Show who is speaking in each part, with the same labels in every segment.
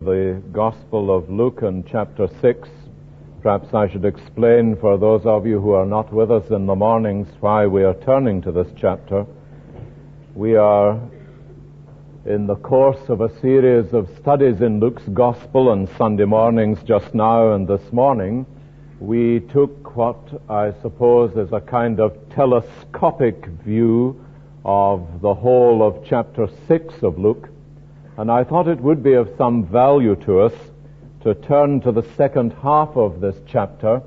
Speaker 1: the Gospel of Luke and chapter 6. Perhaps I should explain for those of you who are not with us in the mornings why we are turning to this chapter. We are in the course of a series of studies in Luke's Gospel, and Sunday mornings just now and this morning we took what I suppose is a kind of telescopic view of the whole of chapter 6 of Luke. And I thought it would be of some value to us to turn to the second half of this chapter,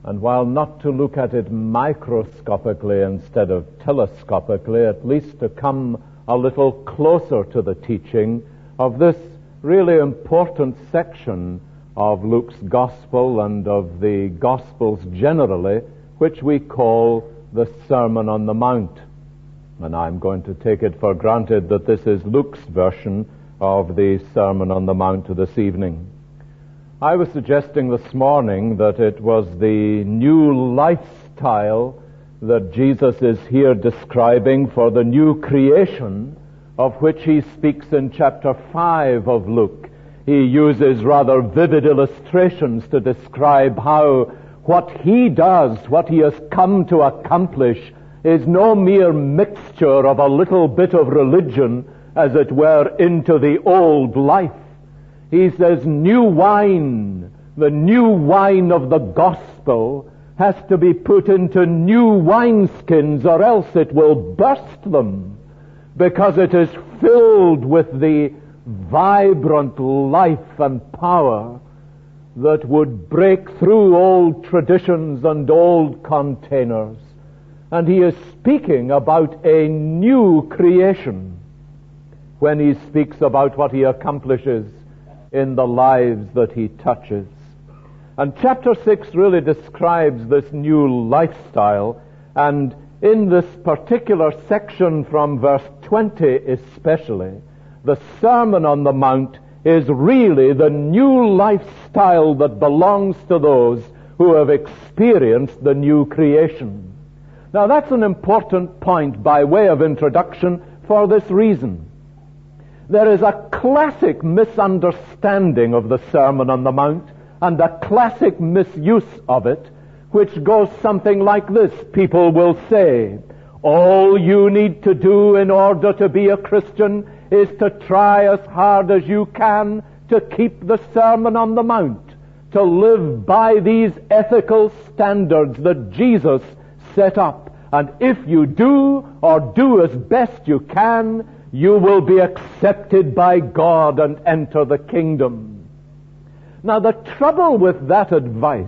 Speaker 1: and while not to look at it microscopically instead of telescopically, at least to come a little closer to the teaching of this really important section of Luke's Gospel and of the Gospels generally, which we call the Sermon on the Mount. And I'm going to take it for granted that this is Luke's version of the Sermon on the Mount this evening. I was suggesting this morning that it was the new lifestyle that Jesus is here describing for the new creation of which he speaks in chapter 5 of Luke. He uses rather vivid illustrations to describe how what he does, what he has come to accomplish, is no mere mixture of a little bit of religion, as it were, into the old life. He says new wine, the new wine of the gospel, has to be put into new wineskins or else it will burst them, because it is filled with the vibrant life and power that would break through old traditions and old containers. And he is speaking about a new creation when he speaks about what he accomplishes in the lives that he touches. And chapter 6 really describes this new lifestyle, and in this particular section from verse 20 especially, the Sermon on the Mount is really the new lifestyle that belongs to those who have experienced the new creation. Now that's an important point by way of introduction for this reason. There is a classic misunderstanding of the Sermon on the Mount and a classic misuse of it, which goes something like this. People will say, all you need to do in order to be a Christian is to try as hard as you can to keep the Sermon on the Mount, to live by these ethical standards that Jesus set up. And if you do, or do as best you can, you will be accepted by God and enter the kingdom. Now, the trouble with that advice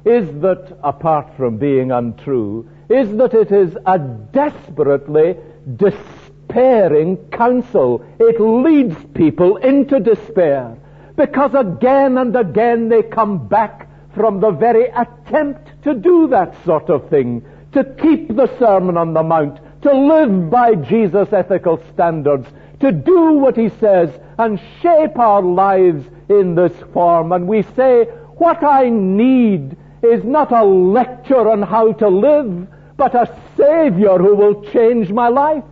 Speaker 1: is that, apart from being untrue, is that it is a desperately despairing counsel. It leads people into despair, because again and again they come back from the very attempt to do that sort of thing, to keep the Sermon on the Mount, to live by Jesus' ethical standards, to do what he says and shape our lives in this form. And we say, what I need is not a lecture on how to live, but a Savior who will change my life.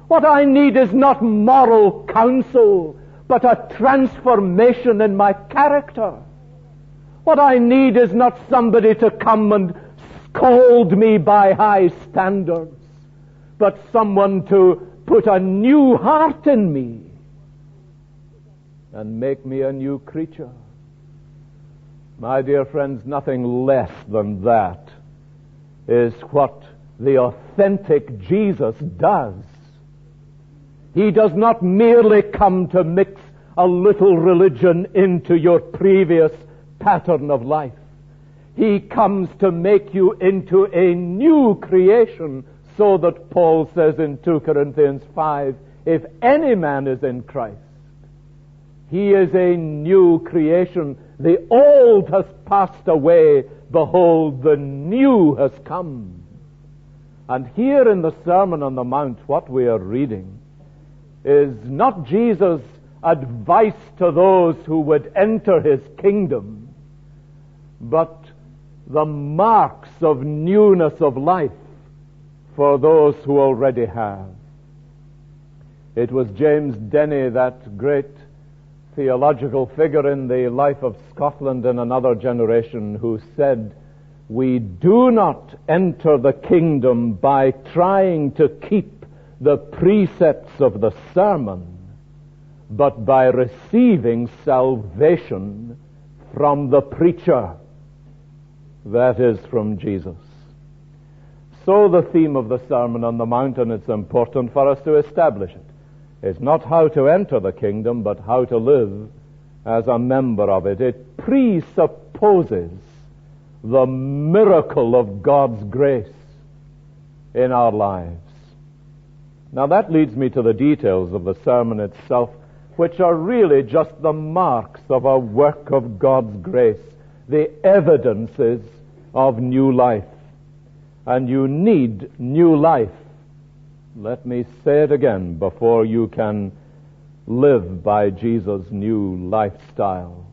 Speaker 1: What I need is not moral counsel, but a transformation in my character. What I need is not somebody to come and scold me by high standards, but someone to put a new heart in me and make me a new creature. My dear friends, nothing less than that is what the authentic Jesus does. He does not merely come to mix a little religion into your previous pattern of life. He comes to make you into a new creation, so that Paul says in 2 Corinthians 5, if any man is in Christ, he is a new creation. The old has passed away. Behold, the new has come. And here in the Sermon on the Mount, what we are reading is not Jesus' advice to those who would enter his kingdom, but the marks of newness of life for those who already have. It was James Denny, that great theological figure in the life of Scotland in another generation who said, "We do not enter the kingdom by trying to keep the precepts of the sermon, but by receiving salvation from the preacher." That is, from Jesus. So the theme of the Sermon on the Mount, and it's important for us to establish it, is not how to enter the kingdom, but how to live as a member of it. It presupposes the miracle of God's grace in our lives. Now that leads me to the details of the sermon itself, which are really just the marks of a work of God's grace, the evidences of new life. And you need new life. Let me say it again before you can live by Jesus' new lifestyle.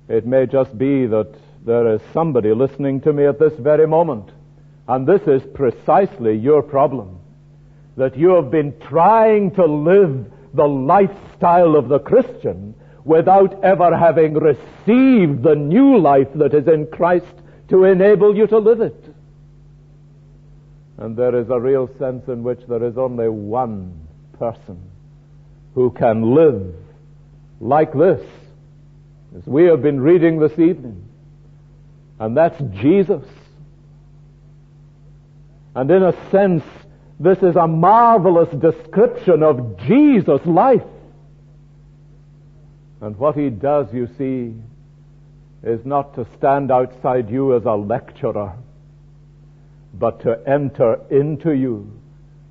Speaker 1: It may just be that there is somebody listening to me at this very moment, and this is precisely your problem, that you have been trying to live the lifestyle of the Christian without ever having received the new life that is in Christ to enable you to live it. And there is a real sense in which there is only one person who can live like this, as we have been reading this evening, and that's Jesus. And in a sense, this is a marvelous description of Jesus' life. And what he does, you see, is not to stand outside you as a lecturer, but to enter into you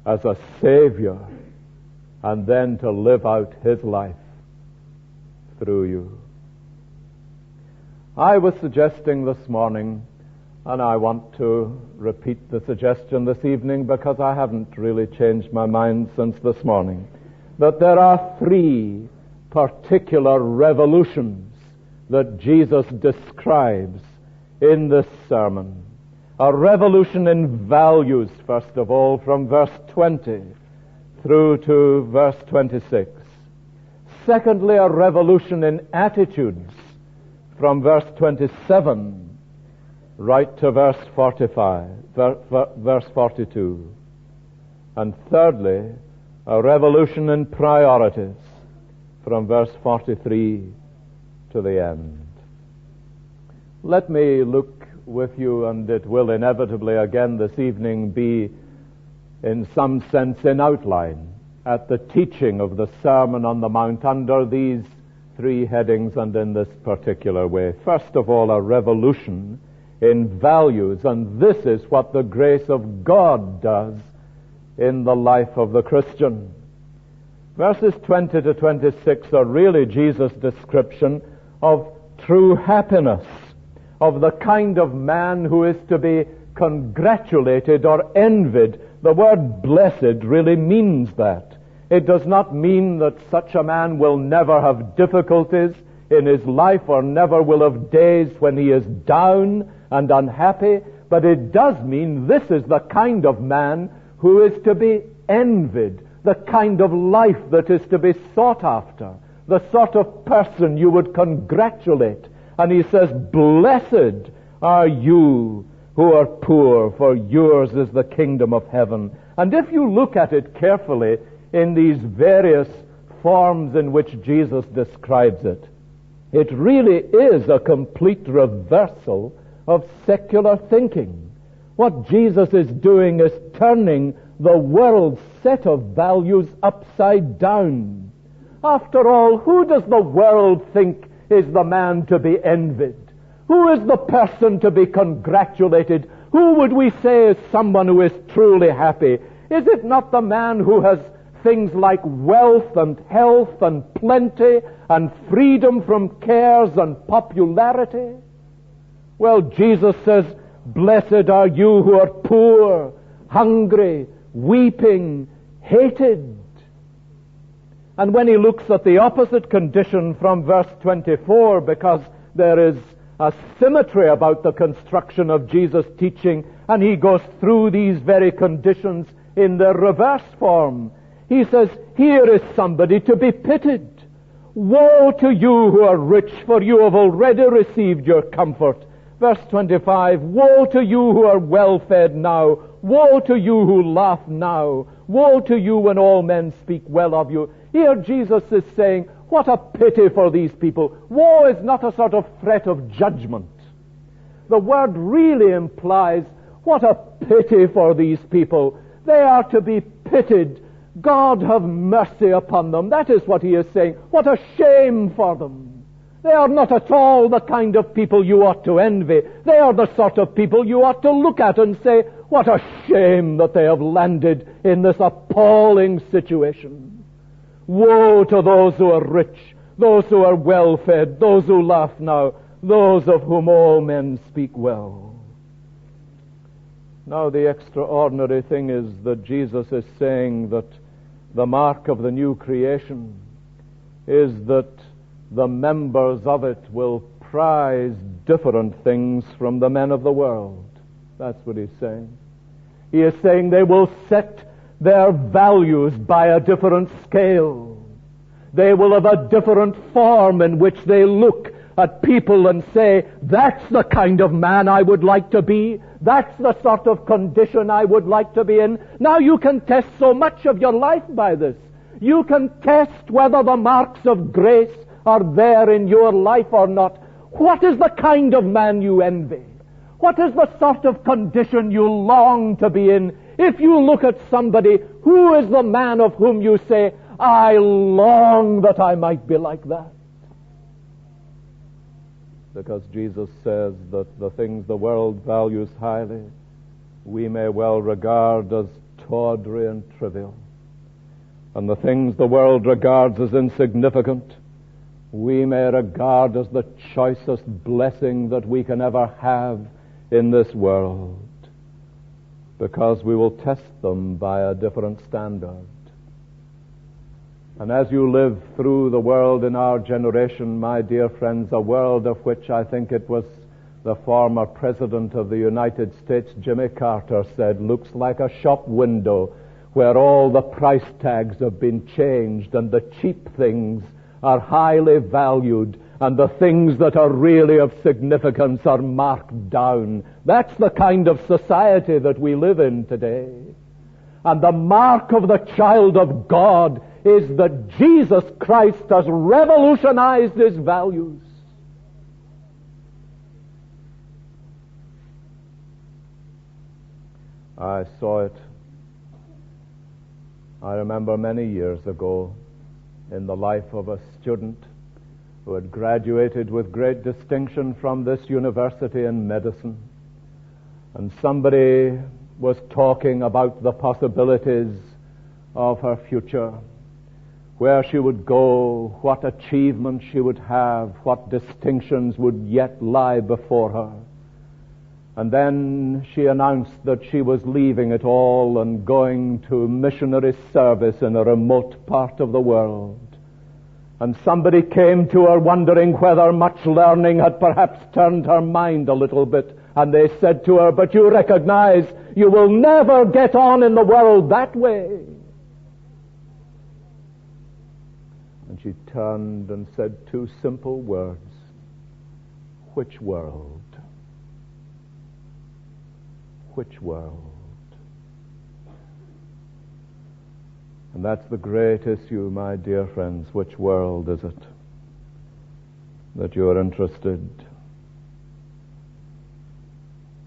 Speaker 1: as a Savior, and then to live out his life through you. I was suggesting this morning, and I want to repeat the suggestion this evening because I haven't really changed my mind since this morning, that there are three particular revolutions that Jesus describes in this sermon. A revolution in values, first of all, from verse 20 through to verse 26. Secondly, a revolution in attitudes from verse 27 right to verse 45, verse 42. And thirdly, a revolution in priorities from verse 43 to the end. Let me look with you, and it will inevitably again this evening be in some sense in outline, at the teaching of the Sermon on the Mount under these three headings and in this particular way. First of all, a revolution in values, and this is what the grace of God does in the life of the Christian. Verses 20 to 26 are really Jesus' description of true happiness, of the kind of man who is to be congratulated or envied. The word blessed really means that. It does not mean that such a man will never have difficulties in his life or never will have days when he is down and unhappy, but it does mean this is the kind of man who is to be envied, the kind of life that is to be sought after, the sort of person you would congratulate. And he says, "Blessed are you who are poor, for yours is the kingdom of heaven." And if you look at it carefully in these various forms in which Jesus describes it, it really is a complete reversal of secular thinking. What Jesus is doing is turning the world's set of values upside down. After all, who does the world think is the man to be envied? Who is the person to be congratulated? Who would we say is someone who is truly happy? Is it not the man who has things like wealth and health and plenty and freedom from cares and popularity? Well, Jesus says, "Blessed are you who are poor, hungry, weeping, hated." And when he looks at the opposite condition from verse 24, because there is a symmetry about the construction of Jesus' teaching, and he goes through these very conditions in their reverse form, he says, here is somebody to be pitied. Woe to you who are rich, for you have already received your comfort. Verse 25, woe to you who are well fed now. Woe to you who laugh now. Woe to you when all men speak well of you. Here Jesus is saying, what a pity for these people. Woe is not a sort of threat of judgment. The word really implies, what a pity for these people. They are to be pitied. God have mercy upon them. That is what he is saying. What a shame for them. They are not at all the kind of people you ought to envy. They are the sort of people you ought to look at and say, what a shame that they have landed in this appalling situation. Woe to those who are rich, those who are well fed, those who laugh now, those of whom all men speak well. Now the extraordinary thing is that Jesus is saying that the mark of the new creation is that the members of it will prize different things from the men of the world. That's what he's saying. He is saying they will set their values by a different scale. They will have a different form in which they look at people and say, that's the kind of man I would like to be. That's the sort of condition I would like to be in. Now you can test so much of your life by this. You can test whether the marks of grace are there in your life or not. What is the kind of man you envy? What is the sort of condition you long to be in? If you look at somebody, who is the man of whom you say, I long that I might be like that? Because Jesus says that the things the world values highly, we may well regard as tawdry and trivial. And the things the world regards as insignificant, we may regard as the choicest blessing that we can ever have in this world, because we will test them by a different standard. And as you live through the world in our generation, my dear friends, a world of which I think it was the former President of the United States, Jimmy Carter, said, looks like a shop window where all the price tags have been changed and the cheap things are highly valued and the things that are really of significance are marked down. That's the kind of society that we live in today. And the mark of the child of God is that Jesus Christ has revolutionized his values. I saw it, I remember many years ago, in the life of a student who had graduated with great distinction from this university in medicine. And somebody was talking about the possibilities of her future, where she would go, what achievements she would have, what distinctions would yet lie before her. And then she announced that she was leaving it all and going to missionary service in a remote part of the world. And somebody came to her wondering whether much learning had perhaps turned her mind a little bit. And they said to her, but you recognize you will never get on in the world that way. And she turned and said two simple words. Which world? Which world? And that's the great issue, my dear friends. Which world is it that you're interested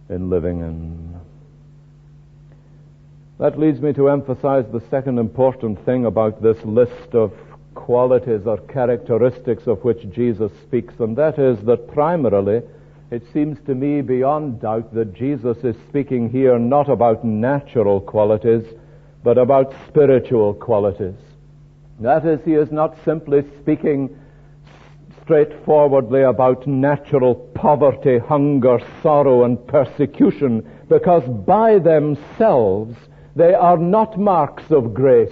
Speaker 1: in living in? That leads me to emphasize the second important thing about this list of qualities or characteristics of which Jesus speaks, and that is that primarily it seems to me beyond doubt that Jesus is speaking here not about natural qualities, but about spiritual qualities. That is, he is not simply speaking straightforwardly about natural poverty, hunger, sorrow, and persecution, because by themselves they are not marks of grace.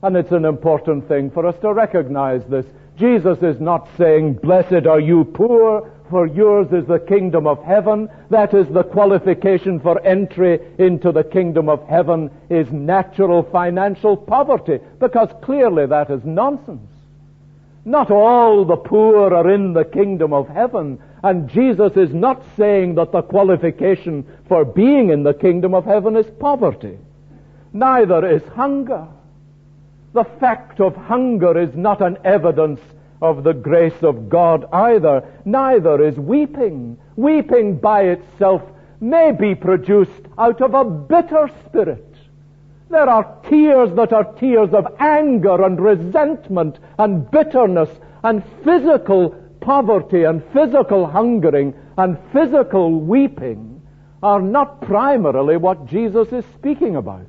Speaker 1: And it's an important thing for us to recognize this. Jesus is not saying, blessed are you poor, for yours is the kingdom of heaven. That is the qualification for entry into the kingdom of heaven, is natural financial poverty, because clearly that is nonsense. Not all the poor are in the kingdom of heaven. And Jesus is not saying that the qualification for being in the kingdom of heaven is poverty. Neither is hunger. The fact of hunger is not an evidence of the grace of God either. Neither is weeping. Weeping by itself may be produced out of a bitter spirit. There are tears that are tears of anger and resentment and bitterness and physical poverty and physical hungering and physical weeping are not primarily what Jesus is speaking about.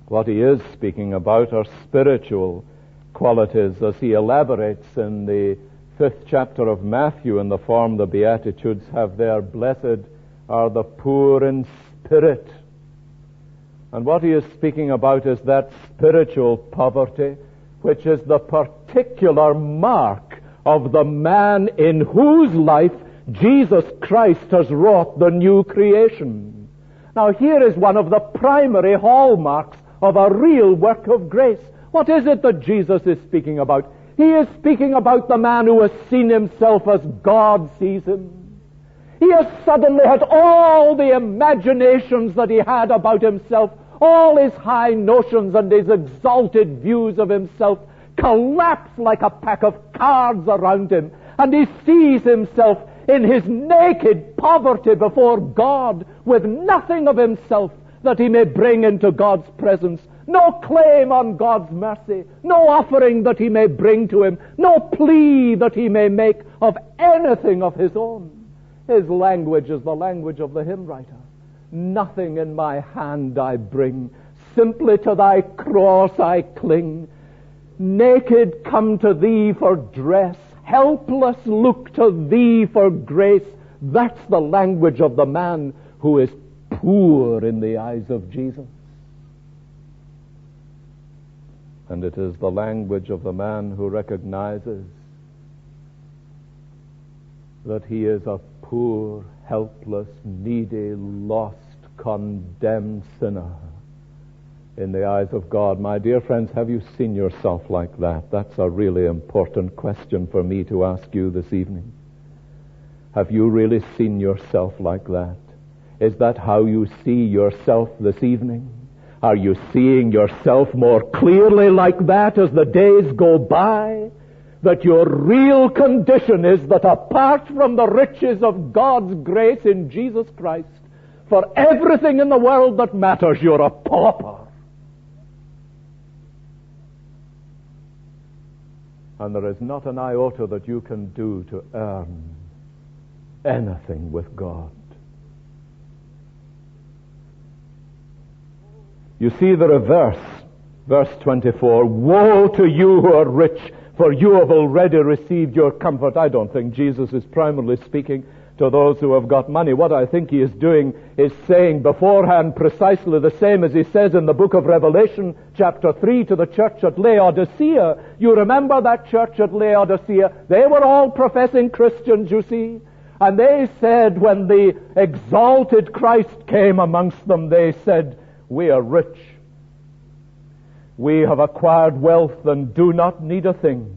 Speaker 1: What he is speaking about are spiritual qualities, as he elaborates in the 5th chapter of Matthew in the form the Beatitudes have there. Blessed are the poor in spirit. And what he is speaking about is that spiritual poverty, which is the particular mark of the man in whose life Jesus Christ has wrought the new creation. Now here is one of the primary hallmarks of a real work of grace. What is it that Jesus is speaking about? He is speaking about the man who has seen himself as God sees him. He has suddenly had all the imaginations that he had about himself, all his high notions and his exalted views of himself collapse like a pack of cards around him, and he sees himself in his naked poverty before God, with nothing of himself that he may bring into God's presence, no claim on God's mercy, no offering that he may bring to him, no plea that he may make of anything of his own. His language is the language of the hymn writer. Nothing in my hand I bring, simply to thy cross I cling. Naked come to thee for dress, helpless look to thee for grace. That's the language of the man who is poor in the eyes of Jesus. And it is the language of the man who recognizes that he is a poor, helpless, needy, lost, condemned sinner in the eyes of God. My dear friends, have you seen yourself like that? That's a really important question for me to ask you this evening. Have you really seen yourself like that? Is that how you see yourself this evening? Are you seeing yourself more clearly like that as the days go by? That your real condition is that apart from the riches of God's grace in Jesus Christ, for everything in the world that matters, you're a pauper. And there is not an iota that you can do to earn anything with God. You see the reverse, verse 24, woe to you who are rich, for you have already received your comfort. I don't think Jesus is primarily speaking to those who have got money. What I think he is doing is saying beforehand precisely the same as he says in the book of Revelation, chapter 3, to the church at Laodicea. You remember that church at Laodicea? They were all professing Christians, you see. And they said, when the exalted Christ came amongst them, they said, we are rich. We have acquired wealth and do not need a thing.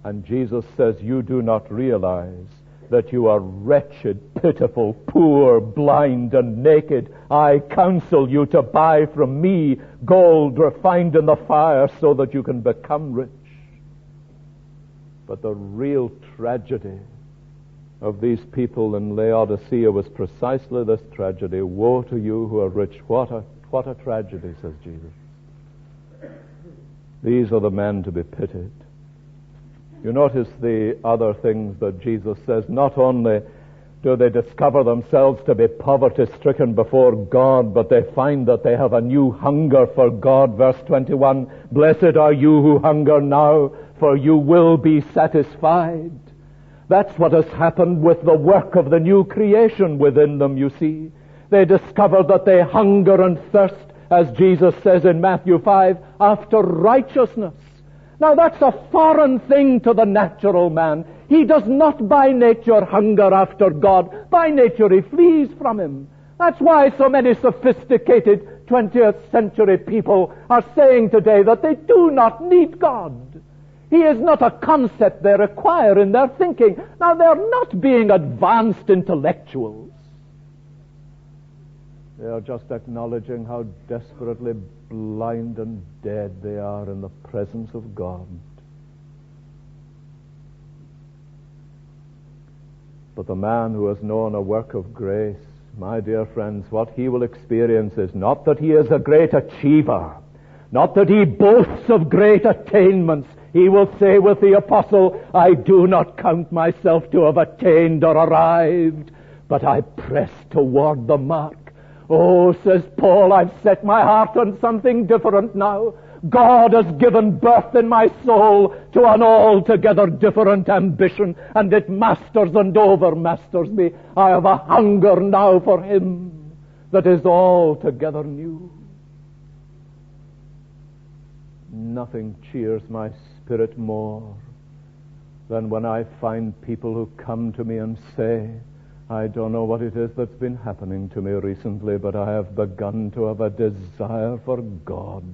Speaker 1: And Jesus says, you do not realize that you are wretched, pitiful, poor, blind, and naked. I counsel you to buy from me gold refined in the fire so that you can become rich. But the real tragedy of these people in Laodicea was precisely this tragedy. Woe to you who are rich. What a tragedy, says Jesus. These are the men to be pitied. You notice the other things that Jesus says. Not only do they discover themselves to be poverty-stricken before God, but they find that they have a new hunger for God. Verse 21, blessed are you who hunger now, for you will be satisfied. That's what has happened with the work of the new creation within them, you see. They discover that they hunger and thirst, as Jesus says in Matthew 5, after righteousness. Now that's a foreign thing to the natural man. He does not by nature hunger after God. By nature he flees from him. That's why so many sophisticated
Speaker 2: 20th century people are saying today that they do not need God. He is not a concept they require in their thinking. Now, they're not being advanced intellectuals. They are just acknowledging how desperately blind and dead they are in the presence of God. But the man who has known a work of grace, my dear friends, what he will experience is not that he is a great achiever, not that he boasts of great attainments. He will say with the apostle, I do not count myself to have attained or arrived, but I press toward the mark. Oh, says Paul, I've set my heart on something different now. God has given birth in my soul to an altogether different ambition, and it masters and overmasters me. I have a hunger now for Him that is altogether new. Nothing cheers my spirit more than when I find people who come to me and say, I don't know what it is that's been happening to me recently, but I have begun to have a desire for God.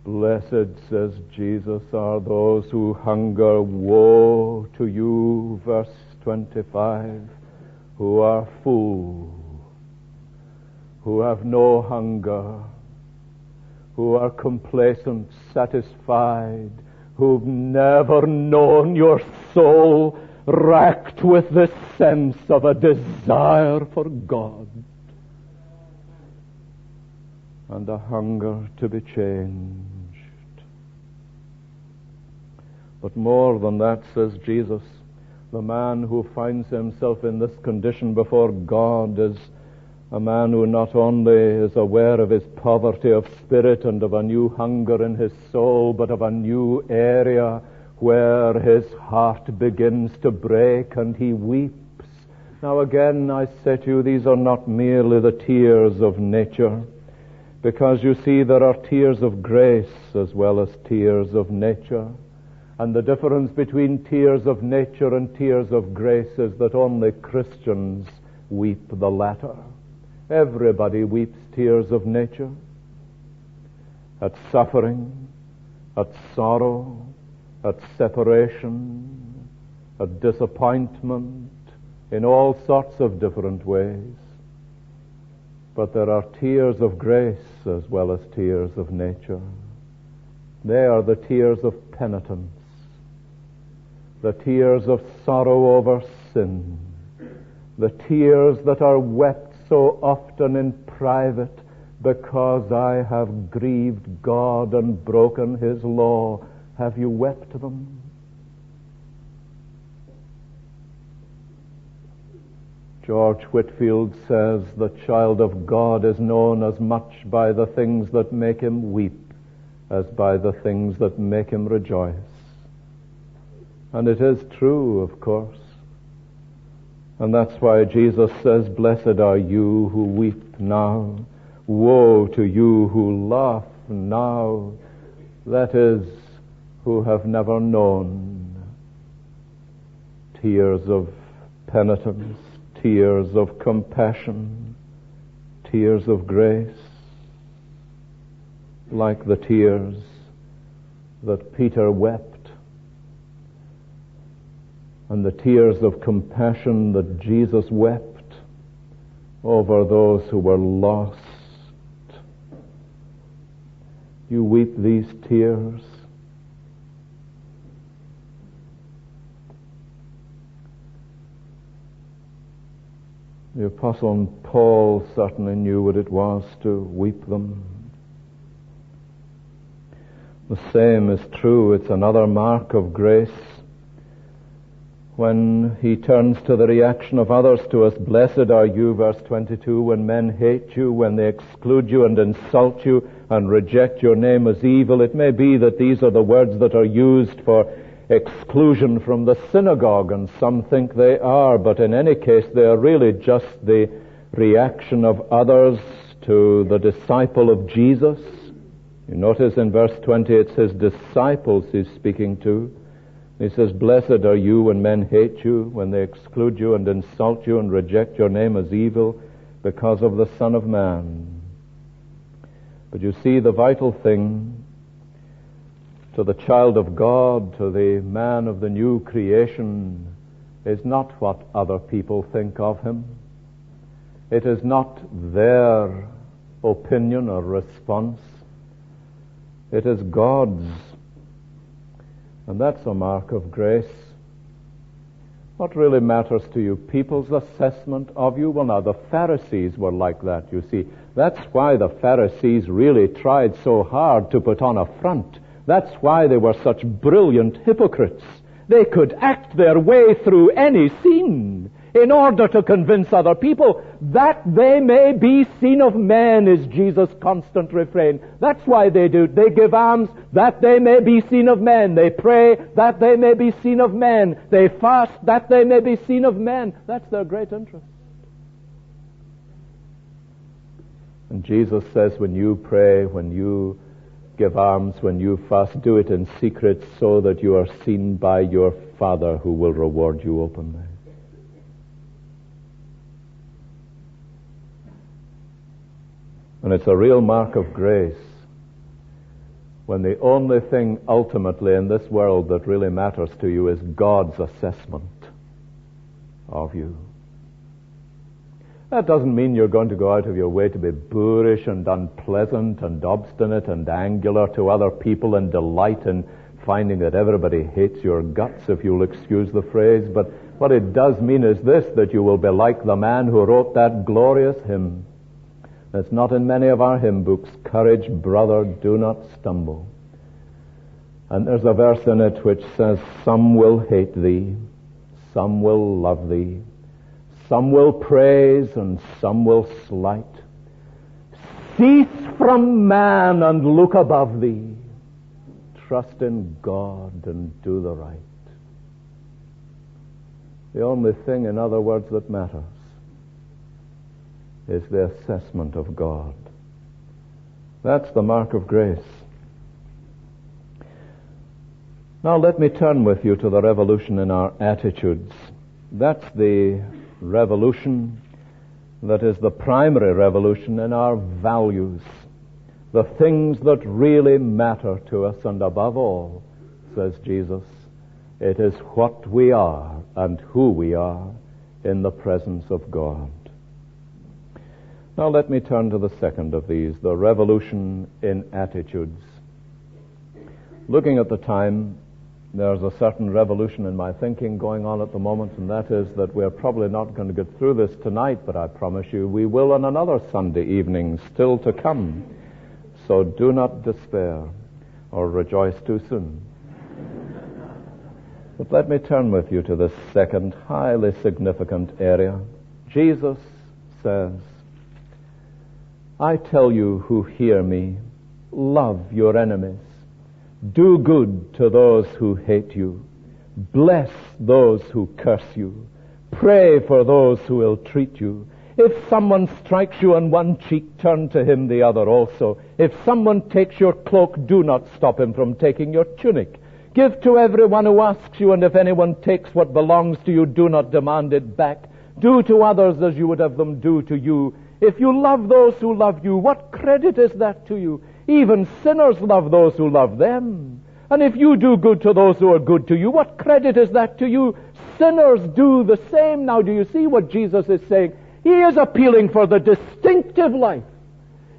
Speaker 2: Blessed, says Jesus, are those who hunger. Woe to you, verse 25, who are full, who have no hunger, who are complacent, satisfied, who've never known your soul racked with the sense of a desire for God and a hunger to be changed. But more than that, says Jesus, the man who finds himself in this condition before God is a man who not only is aware of his poverty of spirit and of a new hunger in his soul, but of a new area where his heart begins to break and he weeps. Now again, I say to you, these are not merely the tears of nature, because you see there are tears of grace as well as tears of nature. And the difference between tears of nature and tears of grace is that only Christians weep the latter. Everybody weeps tears of nature, at suffering, at sorrow, at separation, at disappointment, in all sorts of different ways. But there are tears of grace as well as tears of nature. They are the tears of penitence, the tears of sorrow over sin, the tears that are wept so often in private because I have grieved God and broken His law. Have you wept them? George Whitefield says the child of God is known as much by the things that make him weep as by the things that make him rejoice. And it is true, of course. And that's why Jesus says, blessed are you who weep now. Woe to you who laugh now. That is, who have never known tears of penitence, tears of compassion, tears of grace, like the tears that Peter wept, and the tears of compassion that Jesus wept over those who were lost. You weep these tears. The Apostle Paul certainly knew what it was to weep them. The same is true. It's another mark of grace when he turns to the reaction of others to us. Blessed are you, verse 22, when men hate you, when they exclude you and insult you and reject your name as evil. It may be that these are the words that are used for exclusion from the synagogue, and some think they are, but in any case they are really just the reaction of others to the disciple of Jesus. You notice in verse 20 it's his disciples he's speaking to. He says, blessed are you when men hate you, when they exclude you and insult you and reject your name as evil,
Speaker 1: because of the Son of Man. But you see, the vital thing to the child of God, to the man of the new creation, is not what other people think of him. It is not their opinion or response. It is God's. And that's a mark of grace. What really matters to you? People's assessment of you? Well, now, the Pharisees were like that, you see. That's why the Pharisees really tried so hard to put on a front. That's why they were such brilliant hypocrites. They could act their way through any scene in order to convince other people that they may be seen of men, is Jesus' constant refrain. That's why they do. They give alms that they may be seen of men. They pray that they may be seen of men. They fast that they may be seen of men. That's their great interest. And Jesus says, when you pray, when you give alms, when you fast, do it in secret so that you are seen by your Father who will reward you openly. And it's a real mark of grace when the only thing ultimately in this world that really matters to you is God's assessment of you. That doesn't mean you're going to go out of your way to be boorish and unpleasant and obstinate and angular to other people and delight in finding that everybody hates your guts, if you'll excuse the phrase. But what it does mean is this, that you will be like the man who wrote that glorious hymn. It's not in many of our hymn books. Courage, brother, do not stumble. And there's a verse in it which says, some will hate thee, some will love thee, some will praise and some will slight. Cease from man and look above thee. Trust in God and do the right. The only thing, in other words, that matters is the assessment of God. That's the mark of grace. Now let me turn with you to the revolution in our attitudes. That's the revolution that is the primary revolution in our values. The things that really matter to us, and above all, says Jesus, it is what we are and who we are in the presence of God. Now let me turn to the second of these, the revolution in attitudes. Looking at the time, there's a certain revolution in my thinking going on at the moment, and that is that we're probably not going to get through this tonight, but I promise you we will on another Sunday evening still to come. So do not despair or rejoice too soon. But let me turn with you to this second highly significant area. Jesus says, I tell you who hear me, love your enemies. Do good to those who hate you. Bless those who curse you. Pray for those who ill-treat you. If someone strikes you on one cheek, turn to him the other also. If someone takes your cloak, do not stop him from taking your tunic. Give to everyone who asks you, and if anyone takes what belongs to you, do not demand it back. Do to others as you would have them do to you. If you love those who love you, what credit is that to you? Even sinners love those who love them. And if you do good to those who are good to you, what credit is that to you? Sinners do the same. Now, do you see what Jesus is saying? He is appealing for the distinctive life.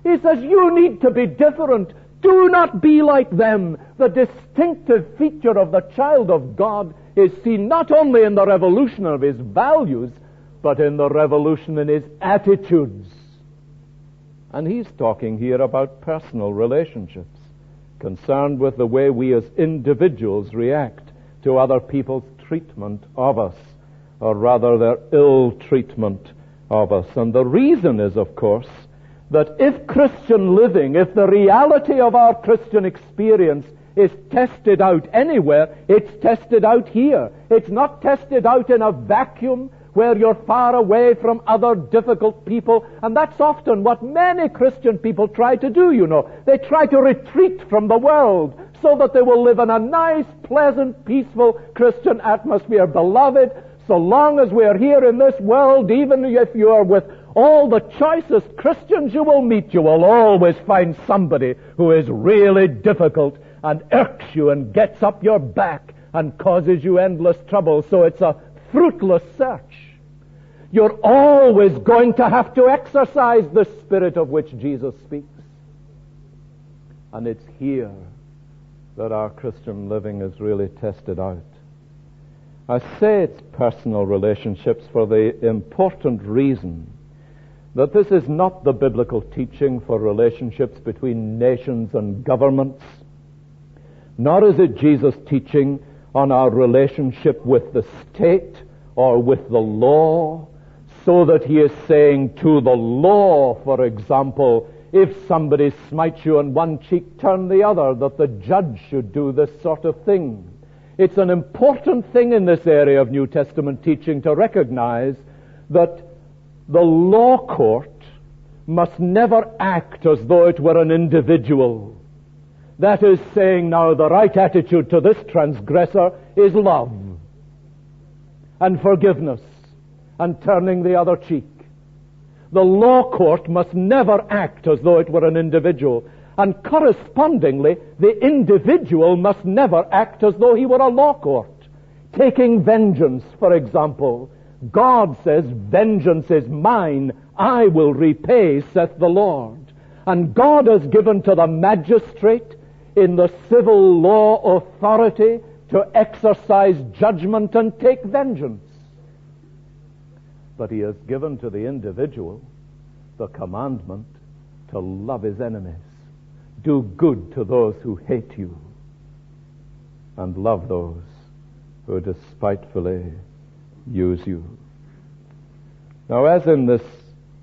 Speaker 1: He says, you need to be different. Do not be like them. The distinctive feature of the child of God is seen not only in the revolution of his values, but in the revolution in his attitudes. And he's talking here about personal relationships, concerned with the way we as individuals react to other people's treatment of us, or rather their ill treatment of us. And the reason is, of course, that if Christian living, if the reality of our Christian experience is tested out anywhere, it's tested out here. It's not tested out in a vacuum where you're far away from other difficult people. And that's often what many Christian people try to do, you know. They try to retreat from the world so that they will live in a nice, pleasant, peaceful Christian atmosphere. Beloved, so long as we are here in this world, even if you are with
Speaker 2: All the choicest Christians you will meet, you will always find somebody who is really difficult and irks you and gets up your back and causes you endless trouble. So it's a fruitless search. You're always going to have to exercise the spirit of which Jesus speaks. And it's here that our Christian living is really tested out. I say it's personal relationships for the important reason that this is not the biblical teaching for relationships between nations and governments, nor is it Jesus' teaching on our relationship with the state or with the law, so that he is saying to the law, for example, if somebody smites you on one cheek, turn the other, that the judge should do this sort of thing. It's an important thing in this area of New Testament teaching to recognize that the law court must never act as though it were an individual. That is saying, now the right attitude to this transgressor is love and forgiveness and turning the other cheek. The law court must never act as though it were an individual. And correspondingly, the individual must never act as though he were a law court. Taking vengeance, for example. God says, vengeance is mine, I will repay, saith the Lord. And God has given to the magistrate in the civil law authority to exercise judgment and take vengeance. But he has given to the individual the commandment to love his enemies. Do good to those who hate you, and love those who despitefully use you. Now, as in this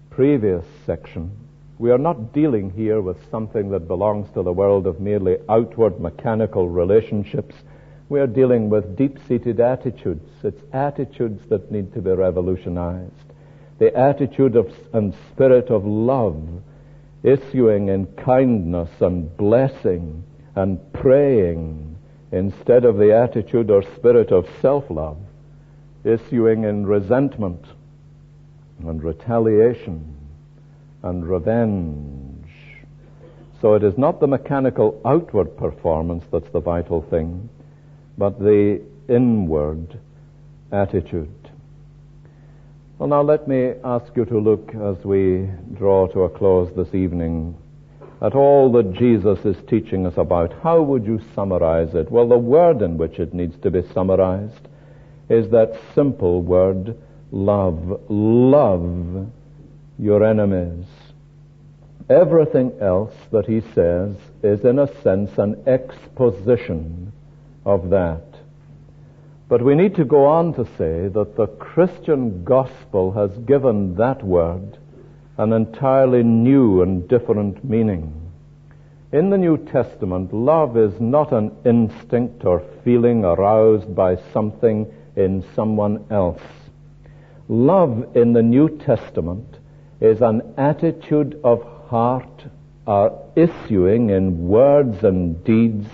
Speaker 2: previous section, we are not dealing here with something that belongs to the world of merely outward mechanical relationships. We are dealing with deep-seated attitudes. It's attitudes that need to be revolutionized. The attitude of and spirit of love, issuing in kindness and blessing and praying, instead of the attitude or spirit of self-love, issuing in resentment and retaliation and revenge. So it is not the mechanical outward performance that's the vital thing, but the inward attitude. Well, now let me ask you to look, as we draw to a close this evening, at all that Jesus is teaching us about. How would you summarize it? Well, the word in which it needs to be summarized is that simple word, love. Love your enemies. Everything else that he says is, in a sense, an exposition of that. But we need to go on to say that the Christian gospel has given that word an entirely new and different meaning. In the New Testament, love is not an instinct or feeling aroused by something in someone else. Love in the New Testament is an attitude of heart issuing in words and deeds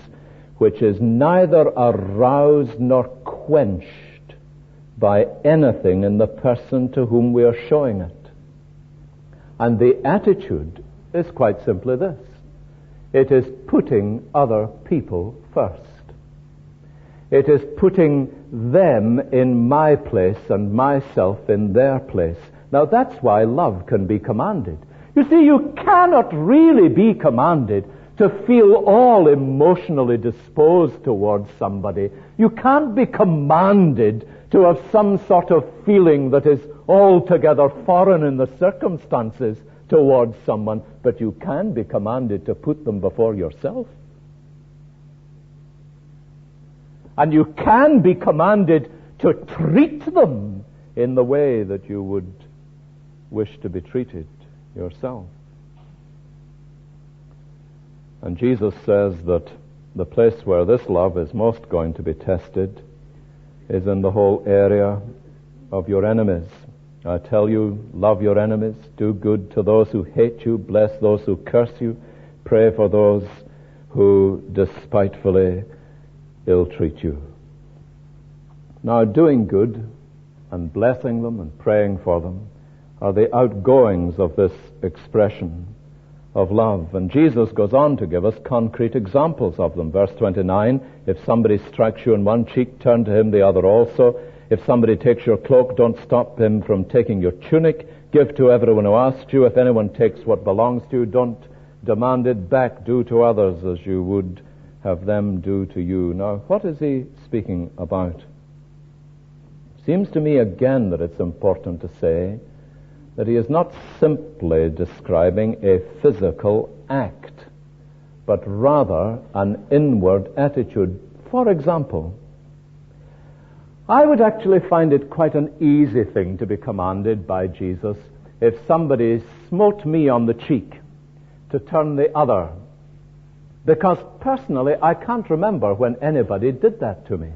Speaker 2: which is neither aroused nor quenched by anything in the person to whom we are showing it. And the attitude is quite simply this. It is putting other people first. It is putting them in my place and myself in their place. Now that's why love can be commanded. You see, you cannot really be commanded to feel all emotionally disposed towards somebody. You can't be commanded to have some sort of feeling that is altogether foreign in the circumstances towards someone, but you can be commanded to put them before yourself. And you can be commanded to treat them in the way that you would wish to be treated yourself. And Jesus says that the place where this love is most going to be tested is in the whole area of your enemies. I tell you, love your enemies, do good to those who hate you, bless those who curse you, pray for those who despitefully ill-treat you. Now, doing good and blessing them and praying for them are the outgoings of this expression of love. And Jesus goes on to give us concrete examples of them. Verse 29, if somebody strikes you on one cheek, turn to him the other also. If somebody takes your cloak, don't stop him from taking your tunic. Give to everyone who asks you. If anyone takes what belongs to you, don't demand it back. Do to others as you would have them do to you. Now, what is he speaking about? Seems to me again that it's important to say that he is not simply describing a physical act, but rather an inward attitude. For example, I would actually find it quite an easy thing to be commanded by Jesus if somebody smote me on the cheek to turn the other. Because personally, I can't remember when anybody did that to me.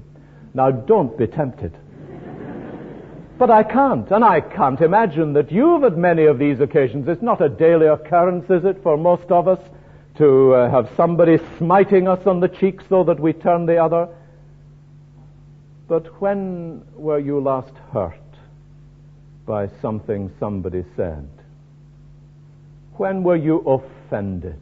Speaker 2: Now, don't be tempted. But I can't, and I can't imagine that you've had many of these occasions. It's not a daily occurrence, is it, for most of us, to have somebody smiting us on the cheek so that we turn the other? But when were you last hurt by something somebody said? When were you offended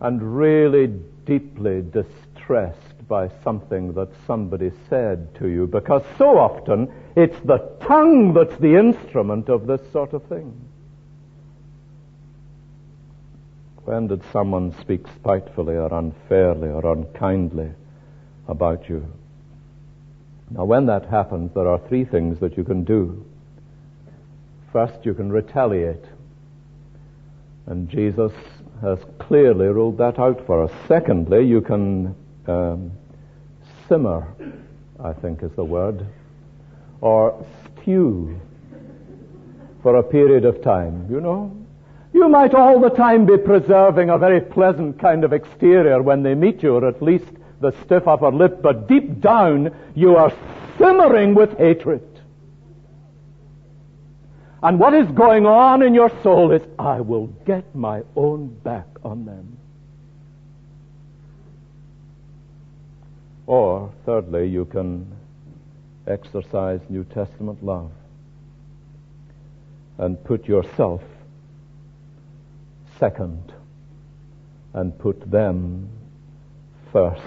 Speaker 2: and really deeply distressed by something that somebody said to you? Because so often it's the tongue that's the instrument of this sort of thing. When did someone speak spitefully or unfairly or unkindly about you? Now, when that happens, there are three things that you can do. First, you can retaliate. And Jesus has clearly ruled that out for us. Secondly, you can simmer, I think is the word, or stew for a period of time, you know. You might all the time be preserving a very pleasant kind of exterior when they meet you, or at least the stiff upper lip, but deep down you are simmering with hatred. And what is going on in your soul is, I will get my own back on them. Or, thirdly, you can exercise New Testament love and put yourself second and put them first.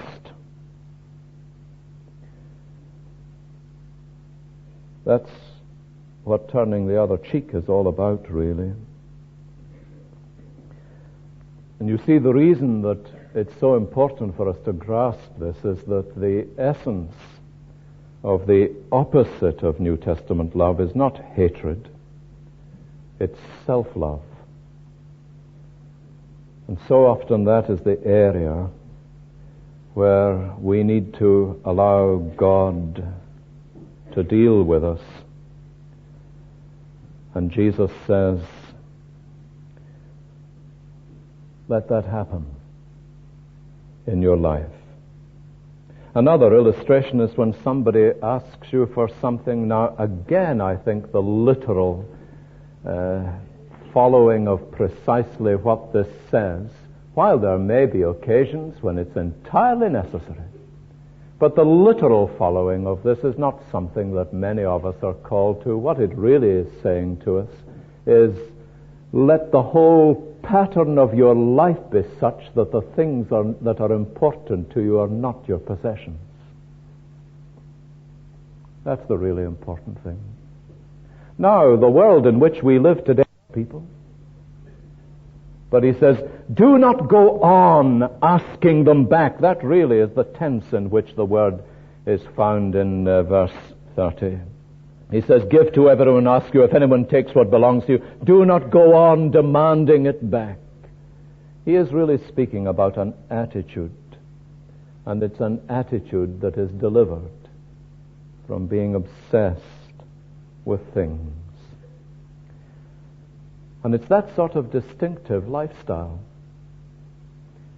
Speaker 2: That's what turning the other cheek is all about, really. And you see, the reason that it's so important for us to grasp this is that the essence of the opposite of New Testament love is not hatred, it's self-love. And so often that is the area where we need to allow God to deal with us. And Jesus says, let that happen in your life. Another illustration is when somebody asks you for something. Now, again, I think the literal following of precisely what this says, while there may be occasions when it's entirely necessary, but the literal following of this is not something that many of us are called to. What it really is saying to us is, let the whole pattern of your life be such that the things that are important to you are not your possessions. That's the really important thing. Now, the world in which we live today, people. But he says, do not go on asking them back. That really is the tense in which the word is found in verse 30. He says, give to everyone who asks you. If anyone takes what belongs to you, do not go on demanding it back. He is really speaking about an attitude. And it's an attitude that is delivered from being obsessed with things. And it's that sort of distinctive lifestyle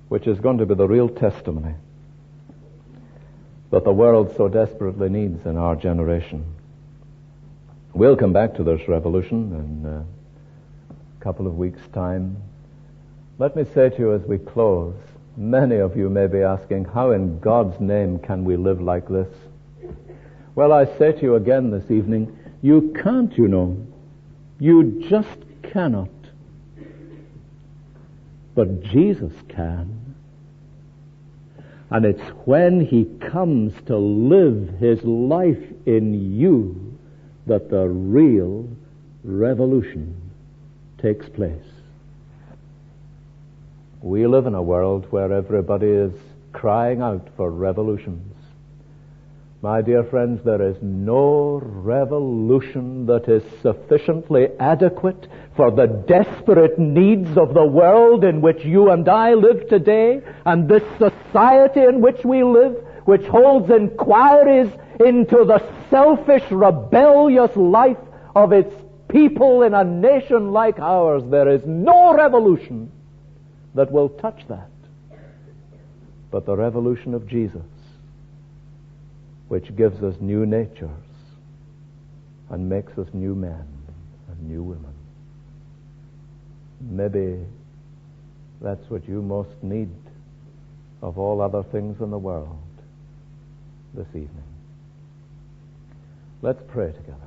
Speaker 2: which is going to be the real testimony that the world so desperately needs in our generation. We'll come back to this revolution in a couple of weeks' time. Let me say to you as we close, many of you may be asking, how in God's name can we live like this? Well, I say to you again this evening, you can't, you know. You just cannot. But Jesus can. And it's when he comes to live his life in you that the real revolution takes place. We live in a world where everybody is crying out for revolutions. My dear friends, there is no revolution that is sufficiently adequate for the desperate needs of the world in which you and I live today, and this society in which we live, which holds inquiries into the selfish, rebellious life of its people in a nation like ours. There is no revolution that will touch that but the revolution of Jesus, which gives us new natures and makes us new men and new women. Maybe that's what you most need of all other things in the world this evening. Let's pray together.